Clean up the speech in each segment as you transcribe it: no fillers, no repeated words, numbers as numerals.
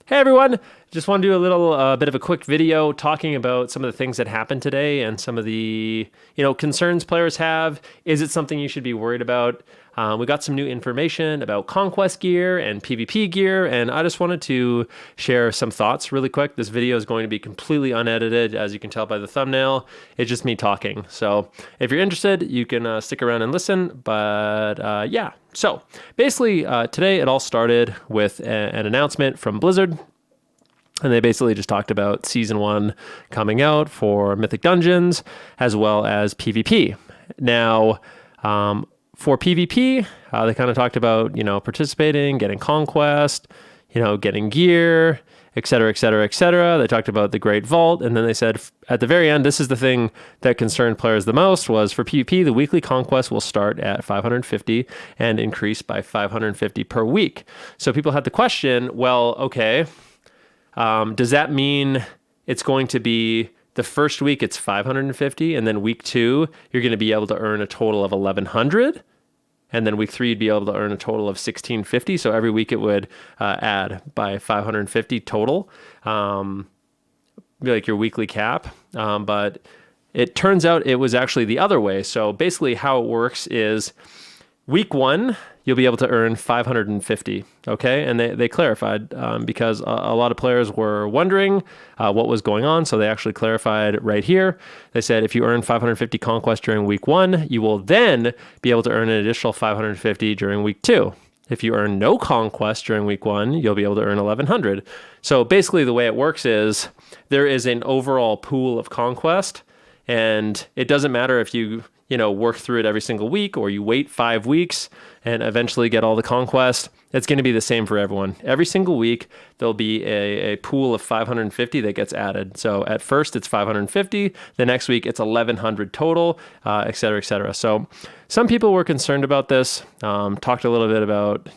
Hey everyone, just want to do a little bit of a quick video talking about some of the things that happened today and some of the concerns players have. Is it something you should be worried about? We got some new information about Conquest gear and PvP gear, and I just wanted to share some thoughts really quick. This video is going to be completely unedited, as you can tell by the thumbnail. It's just me talking. So if you're interested, you can stick around and listen. But yeah. So basically, today it all started with an announcement from Blizzard. And they basically just talked about Season 1 coming out for Mythic Dungeons, as well as PvP. Now, for PvP, they kind of talked about, participating, getting Conquest, getting gear, et cetera, et cetera, et cetera. They talked about the Great Vault, and then they said at the very end, this is the thing that concerned players the most, was for PvP, the weekly Conquest will start at 550 and increase by 550 per week. So people had the question, well, okay, does that mean it's going to be the first week it's 550, and then week 2, you're going to be able to earn a total of 1,100? And then week 3, you'd be able to earn a total of 1,650. So every week it would add by 550 total, be like your weekly cap. But it turns out it was actually the other way. So basically how it works is week 1, you'll be able to earn 550, okay? And they clarified because a lot of players were wondering what was going on, so they actually clarified right here. They said if you earn 550 Conquest during week 1, you will then be able to earn an additional 550 during week 2. If you earn no Conquest during week 1, you'll be able to earn 1,100. So basically the way it works is there is an overall pool of Conquest, and it doesn't matter if you work through it every single week, or you wait 5 weeks and eventually get all the Conquest. It's going to be the same for everyone. Every single week, there'll be a pool of 550 that gets added. So at first, it's 550. The next week, it's 1,100 total, et cetera, et cetera. So some people were concerned about this, talked a little bit about,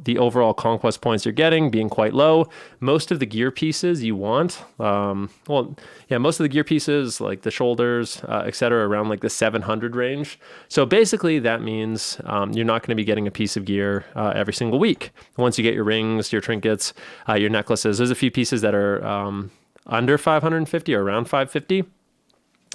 the overall Conquest points you're getting being quite low. Most of the gear pieces you want, most of the gear pieces, like the shoulders, et cetera, around like the 700 range. So basically, that means you're not going to be getting a piece of gear every single week. Once you get your rings, your trinkets, your necklaces, there's a few pieces that are under 550 or around 550.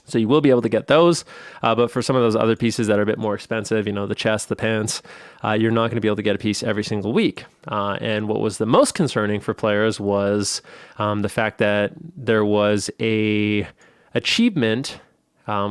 So you will be able to get those. But for some of those other pieces that are a bit more expensive, the chest, the pants, you're not going to be able to get a piece every single week. And what was the most concerning for players was the fact that there was a achievement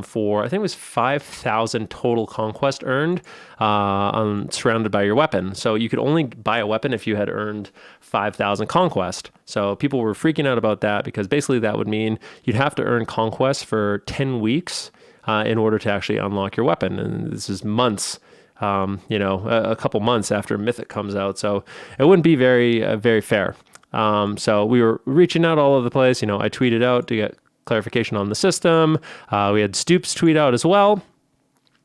for, I think it was 5,000 total Conquest earned surrounded by your weapon. So you could only buy a weapon if you had earned 5,000 Conquest. So people were freaking out about that because basically that would mean you'd have to earn Conquest for 10 weeks in order to actually unlock your weapon. And this is months, a couple months after Mythic comes out. So it wouldn't be very fair. So we were reaching out all over the place. I tweeted out to get clarification on the system. We had Stoops tweet out as well.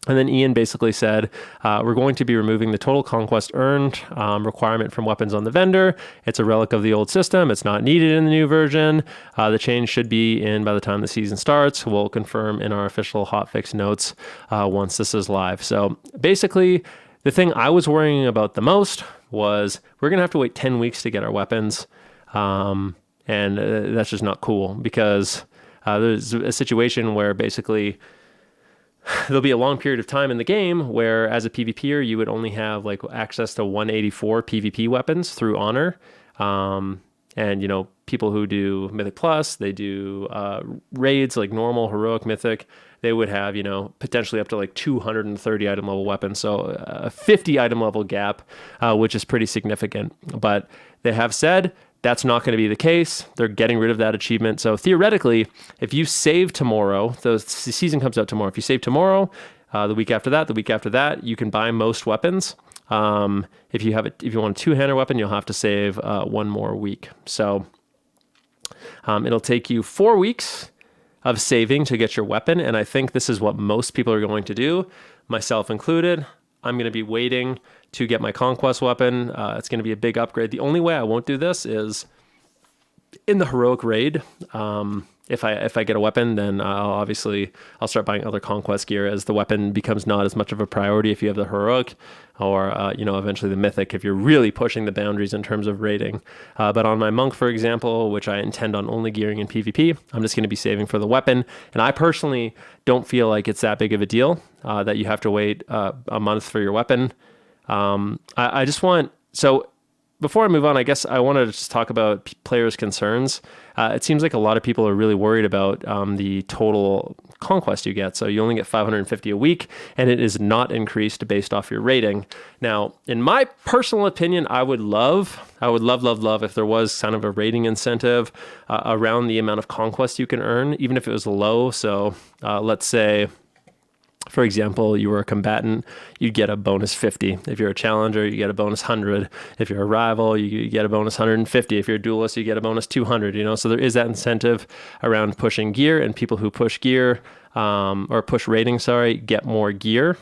And then Ian basically said, we're going to be removing the total Conquest earned requirement from weapons on the vendor. It's a relic of the old system. It's not needed in the new version. The change should be in by the time the season starts. We'll confirm in our official hotfix notes once this is live. So basically, the thing I was worrying about the most was we're going to have to wait 10 weeks to get our weapons. And that's just not cool because there's a situation where basically there'll be a long period of time in the game where as a PvPer, you would only have like access to 184 PvP weapons through Honor. And, people who do Mythic Plus, they do raids like normal, heroic, Mythic. They would have, potentially up to like 230 item level weapons. So a 50 item level gap, which is pretty significant. But they have said that's not going to be the case. They're getting rid of that achievement. So theoretically, if you save tomorrow, the season comes out tomorrow. If you save tomorrow, the week after that, you can buy most weapons. If you want a two-hander weapon, you'll have to save one more week. So it'll take you 4 weeks of saving to get your weapon. And I think this is what most people are going to do, myself included. I'm going to be waiting to get my Conquest weapon. It's going to be a big upgrade. The only way I won't do this is in the heroic raid. if I get a weapon, then I'll start buying other Conquest gear as the weapon becomes not as much of a priority if you have the heroic, or eventually the mythic if you're really pushing the boundaries in terms of rating. But on my monk, for example, which I intend on only gearing in PvP, I'm just going to be saving for the weapon. And I personally don't feel like it's that big of a deal that you have to wait a month for your weapon. I just want, so before I move on, I guess I wanted to just talk about players' concerns. It seems like a lot of people are really worried about the total conquest you get. So you only get 550 a week, and it is not increased based off your rating. Now, in my personal opinion, I would love if there was kind of a rating incentive around the amount of conquest you can earn, even if it was low. So let's say, for example, you were a combatant, you'd get a bonus 50. If you're a challenger, you get a bonus 100. If you're a rival, you get a bonus 150. If you're a duelist, you get a bonus 200, So there is that incentive around pushing gear, and people who push gear, or push rating, get more gear,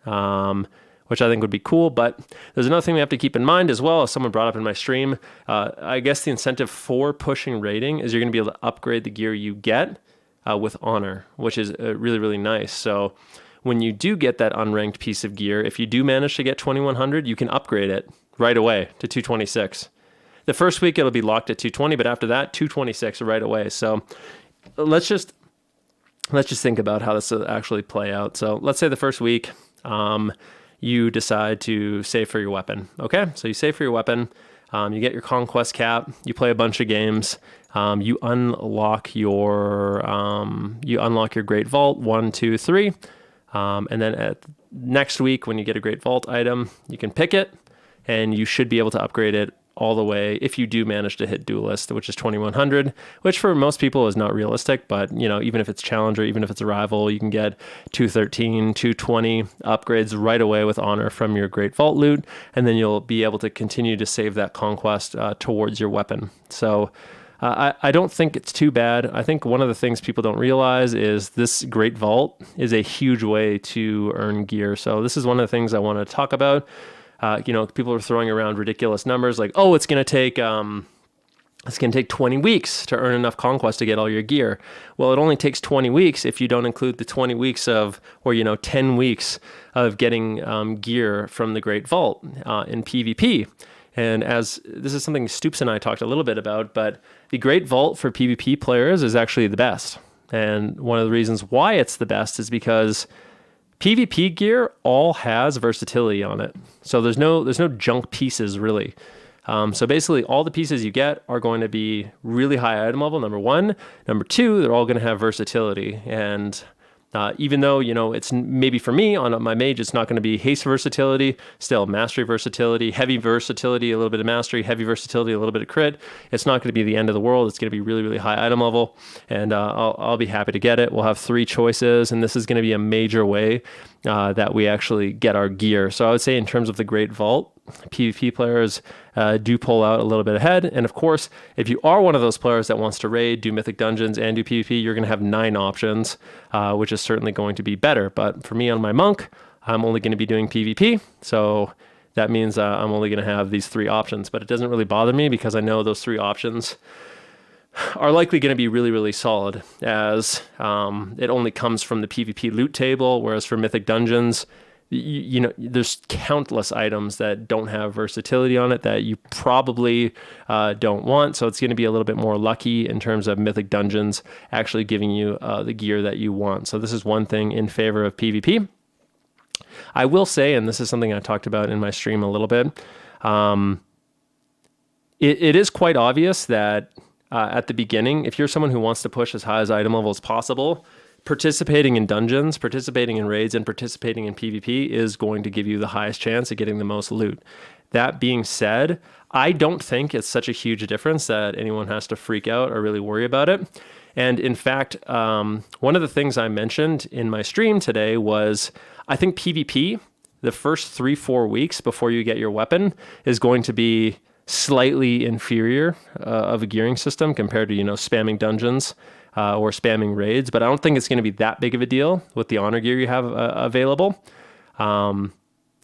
which I think would be cool. But there's another thing we have to keep in mind as well, as someone brought up in my stream. I guess the incentive for pushing rating is you're going to be able to upgrade the gear you get with honor, which is really, really nice. So when you do get that unranked piece of gear, if you do manage to get 2100, you can upgrade it right away to 226. The first week it'll be locked at 220, but after that, 226 right away. So let's just think about how this will actually play out. So let's say the first week, you decide to save for your weapon. Okay, so you save for your weapon. You get your conquest cap. You play a bunch of games. You unlock your Great Vault 1, 2, 3. And then at next week, when you get a Great Vault item, you can pick it, and you should be able to upgrade it all the way if you do manage to hit Duelist, which is 2100, which for most people is not realistic. But even if it's Challenger, even if it's a rival, you can get 213, 220 upgrades right away with honor from your Great Vault loot, and then you'll be able to continue to save that conquest towards your weapon. So I don't think it's too bad. I think one of the things people don't realize is this Great Vault is a huge way to earn gear. So this is one of the things I want to talk about. People are throwing around ridiculous numbers like, oh, it's going to take 20 weeks to earn enough conquest to get all your gear. Well, it only takes 20 weeks if you don't include the 20 weeks 10 weeks of getting gear from the Great Vault in PvP. And as this is something Stoops and I talked a little bit about, but the Great Vault for PvP players is actually the best. And one of the reasons why it's the best is because PvP gear all has versatility on it. So there's no junk pieces really. So basically all the pieces you get are going to be really high item level, number one. Number two, they're all going to have versatility. And even though, it's maybe for me on my mage, it's not going to be haste versatility, still mastery versatility, heavy versatility, a little bit of mastery, heavy versatility, a little bit of crit. It's not going to be the end of the world. It's going to be really, really high item level, and I'll be happy to get it. We'll have 3 choices, and this is going to be a major way that we actually get our gear. So I would say in terms of the Great Vault, PvP players do pull out a little bit ahead. And of course, if you are one of those players that wants to raid, do mythic dungeons, and do PvP, you're going to have 9 options, which is certainly going to be better. But for me on my monk, I'm only going to be doing PvP. So that means I'm only going to have these 3 options. But it doesn't really bother me because I know those 3 options are likely going to be really, really solid, as it only comes from the PvP loot table, whereas for mythic dungeons, there's countless items that don't have versatility on it that you probably don't want. So it's going to be a little bit more lucky in terms of mythic dungeons actually giving you the gear that you want. So this is one thing in favor of PvP. I will say, and this is something I talked about in my stream a little bit, it is quite obvious that at the beginning, if you're someone who wants to push as high as item level as possible, participating in dungeons, participating in raids, and participating in PvP is going to give you the highest chance of getting the most loot. That being said, I don't think it's such a huge difference that anyone has to freak out or really worry about it. And in fact, one of the things I mentioned in my stream today was I think PvP, the first 3-4 weeks before you get your weapon, is going to be slightly inferior of a gearing system compared to, spamming dungeons or spamming raids, but I don't think it's going to be that big of a deal with the honor gear you have available. In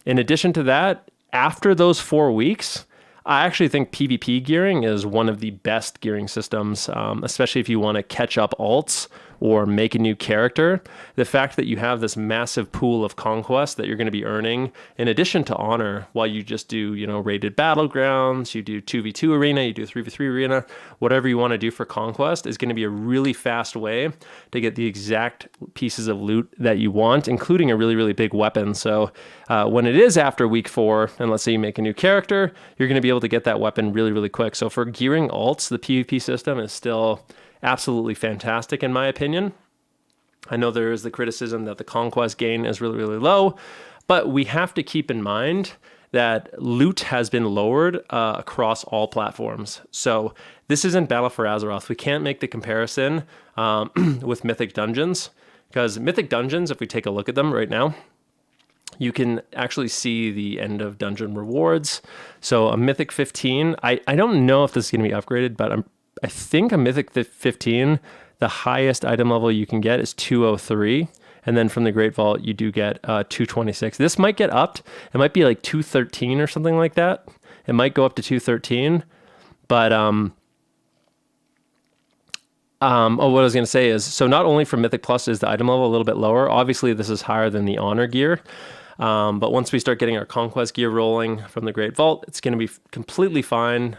addition to that, after those 4 weeks, I actually think PvP gearing is one of the best gearing systems, especially if you want to catch up alts or make a new character. The fact that you have this massive pool of conquest that you're going to be earning in addition to honor while you just do, rated battlegrounds, you do 2v2 arena, you do 3v3 arena, whatever you want to do for conquest is going to be a really fast way to get the exact pieces of loot that you want, including a really, really big weapon. So when it is after week 4, and let's say you make a new character, you're going to be able to get that weapon really, really quick. So for gearing alts, the PvP system is still absolutely fantastic in my opinion. I know there is the criticism that the conquest gain is really, really low, but we have to keep in mind that loot has been lowered across all platforms. So this isn't Battle for Azeroth. We can't make the comparison with Mythic Dungeons, because Mythic Dungeons, if we take a look at them right now, you can actually see the end of dungeon rewards. So a Mythic 15, I don't know if this is going to be upgraded, but I think a Mythic 15, the highest item level you can get is 203. And then from the Great Vault, you do get 226. This might get upped. It might be like 213 or something like that. It might go up to 213. But what I was going to say is, so not only for Mythic Plus is the item level a little bit lower. Obviously, this is higher than the Honor gear. But once we start getting our Conquest gear rolling from the Great Vault, it's going to be completely fine.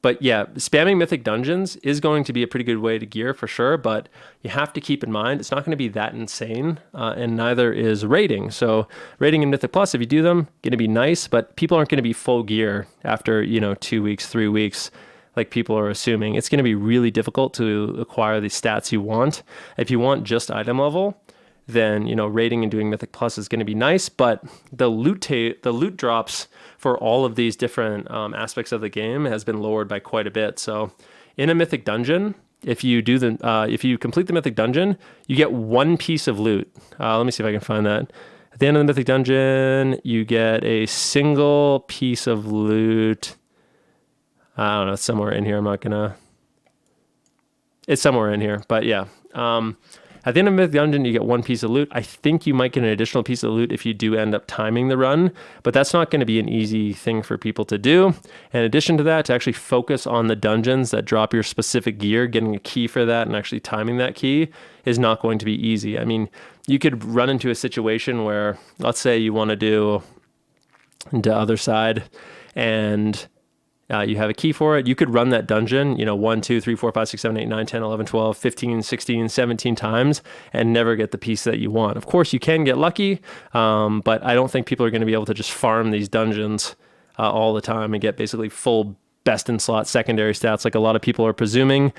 But yeah, spamming Mythic Dungeons is going to be a pretty good way to gear for sure, but you have to keep in mind it's not going to be that insane, and neither is raiding. So raiding and Mythic Plus, if you do them, going to be nice, but people aren't going to be full gear after, 2 weeks, 3 weeks, like people are assuming. It's going to be really difficult to acquire the stats you want. If you want just item level, then raiding and doing Mythic Plus is going to be nice, but the loot drops for all of these different aspects of the game has been lowered by quite a bit. So in a Mythic Dungeon, if you complete the Mythic Dungeon, you get one piece of loot. Let me see if I can find that. At the end of the Mythic Dungeon, you get a single piece of loot. I don't know, it's somewhere in here. It's somewhere in here, but yeah. At the end of Mythic Dungeon, you get one piece of loot. I think you might get an additional piece of loot if you do end up timing the run, but that's not going to be an easy thing for people to do. In addition to that, to actually focus on the dungeons that drop your specific gear, getting a key for that and actually timing that key is not going to be easy. I mean, you could run into a situation where, let's say you want to do the other side and you have a key for it. You could run that dungeon, 1, 2, 3, 4, 5, 6, 7, 8, 9, 10, 11, 12, 15, 16, 17 times and never get the piece that you want. Of course, you can get lucky, but I don't think people are going to be able to just farm these dungeons all the time and get basically full best in slot secondary stats like a lot of people are presuming,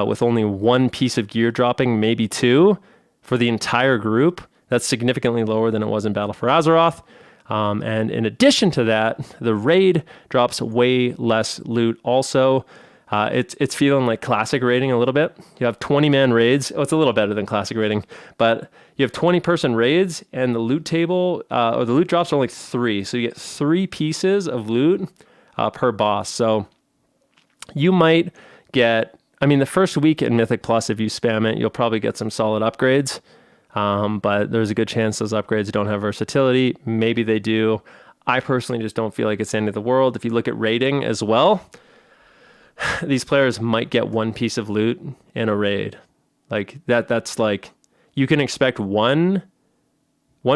with only one piece of gear dropping, maybe 2 for the entire group. That's significantly lower than it was in Battle for Azeroth. And in addition to that, the raid drops way less loot also. It's feeling like classic raiding a little bit. You have 20-man raids. Oh, it's a little better than classic raiding, but you have 20-person raids and the loot table, or the loot drops are only 3. So you get 3 pieces of loot per boss. So you might get, the first week in Mythic Plus, if you spam it, you'll probably get some solid upgrades. But there's a good chance those upgrades don't have versatility. Maybe they do. I personally just don't feel like it's the end of the world. If you look at raiding as well, these players might get one piece of loot in a raid. Like that's like, you can expect one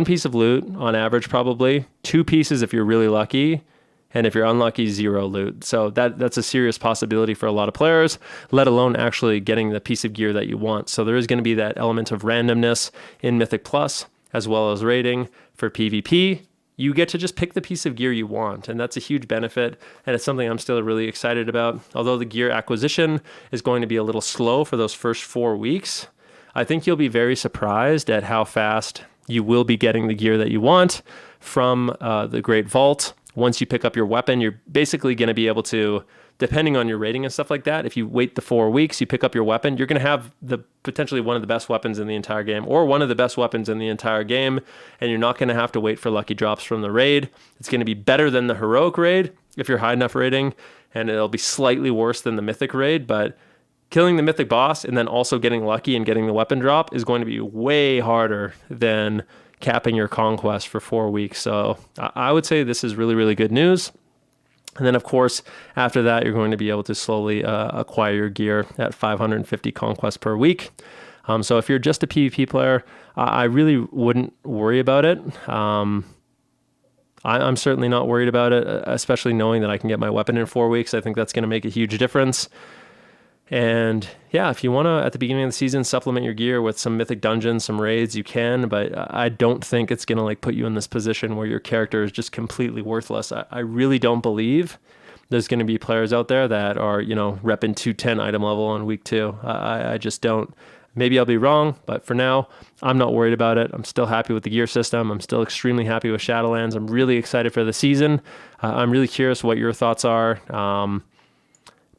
piece of loot on average, probably 2 pieces if you're really lucky. And if you're unlucky, 0 loot. So that's a serious possibility for a lot of players, let alone actually getting the piece of gear that you want. So there is going to be that element of randomness in Mythic Plus, as well as raiding. For PvP, you get to just pick the piece of gear you want. And that's a huge benefit. And it's something I'm still really excited about. Although the gear acquisition is going to be a little slow for those first 4 weeks, I think you'll be very surprised at how fast you will be getting the gear that you want from the Great Vault. Once you pick up your weapon, you're basically going to be able to, depending on your rating and stuff like that, if you wait the 4 weeks, you pick up your weapon, you're going to have the potentially one of the best weapons in the entire game, or one of the best weapons in the entire game, and you're not going to have to wait for lucky drops from the raid. It's going to be better than the heroic raid if you're high enough rating, and it'll be slightly worse than the mythic raid, but killing the mythic boss and then also getting lucky and getting the weapon drop is going to be way harder than capping your conquest for 4 weeks. So I would say this is really, really good news. And then, of course, after that, you're going to be able to slowly acquire your gear at 550 Conquest per week. So if you're just a PvP player, I really wouldn't worry about it. I'm certainly not worried about it, especially knowing that I can get my weapon in 4 weeks. I think that's going to make a huge difference. And yeah, if you want to, at the beginning of the season, supplement your gear with some mythic dungeons, some raids, you can, but I don't think it's going to like put you in this position where your character is just completely worthless. I really don't believe there's going to be players out there that are, you know, repping 210 item level on week 2. I just don't. Maybe I'll be wrong, but for now, I'm not worried about it. I'm still happy with the gear system. I'm still extremely happy with Shadowlands. I'm really excited for the season. I'm really curious what your thoughts are.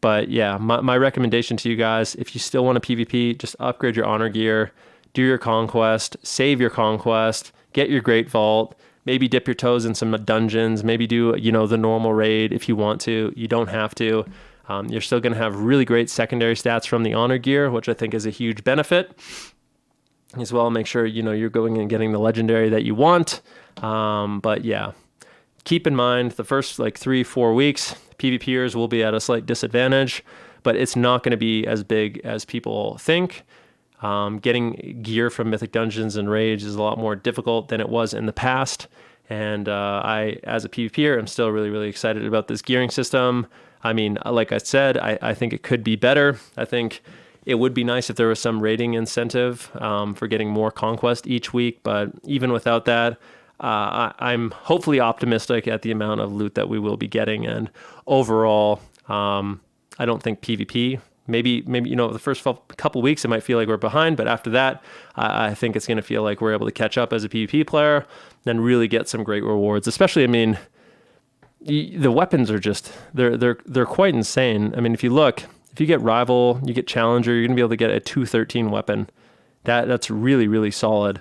But yeah, my recommendation to you guys, if you still want to PvP, just upgrade your honor gear, do your conquest, save your conquest, get your great vault, maybe dip your toes in some dungeons, maybe do, you know, the normal raid if you want to. You don't have to. You're still going to have really great secondary stats from the honor gear, which I think is a huge benefit. As well, make sure, you know, you're going and getting the legendary that you want. But yeah, keep in mind the first like 3-4 weeks, PvPers will be at a slight disadvantage, but it's not going to be as big as people think. Getting gear from mythic dungeons and raids is a lot more difficult than it was in the past. And I, as a PvPer, am still really, really excited about this gearing system. I mean, like I said, I think it could be better. I think it would be nice if there was some rating incentive for getting more conquest each week. But even without that, I'm hopefully optimistic at the amount of loot that we will be getting. And overall, I don't think PvP, maybe, you know, the first couple weeks, it might feel like we're behind. But after that, I think it's going to feel like we're able to catch up as a PvP player and really get some great rewards. Especially, I mean, the weapons are just, they're quite insane. I mean, if you look, if you get Rival, you get Challenger, you're going to be able to get a 213 weapon. That's really, really solid.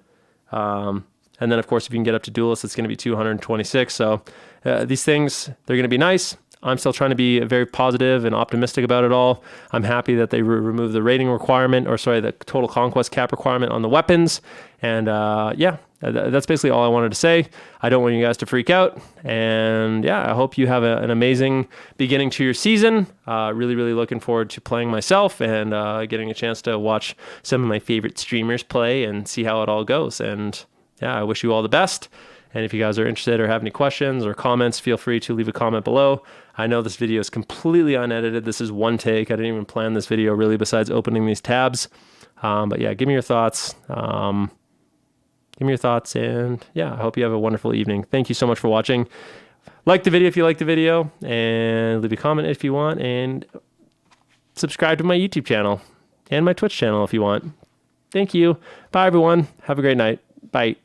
And then, of course, if you can get up to Duelist, it's going to be 226. So these things, they're going to be nice. I'm still trying to be very positive and optimistic about it all. I'm happy that they removed the rating requirement, or sorry, the total conquest cap requirement on the weapons. And yeah, that's basically all I wanted to say. I don't want you guys to freak out. And yeah, I hope you have an amazing beginning to your season. Really, really looking forward to playing myself and getting a chance to watch some of my favorite streamers play and see how it all goes. And yeah, I wish you all the best. And if you guys are interested or have any questions or comments, feel free to leave a comment below. I know this video is completely unedited. This is one take. I didn't even plan this video really besides opening these tabs. But yeah, give me your thoughts. And yeah, I hope you have a wonderful evening. Thank you so much for watching. Like the video if you like the video, and leave a comment if you want, and subscribe to my YouTube channel and my Twitch channel if you want. Thank you. Bye, everyone. Have a great night. Bye.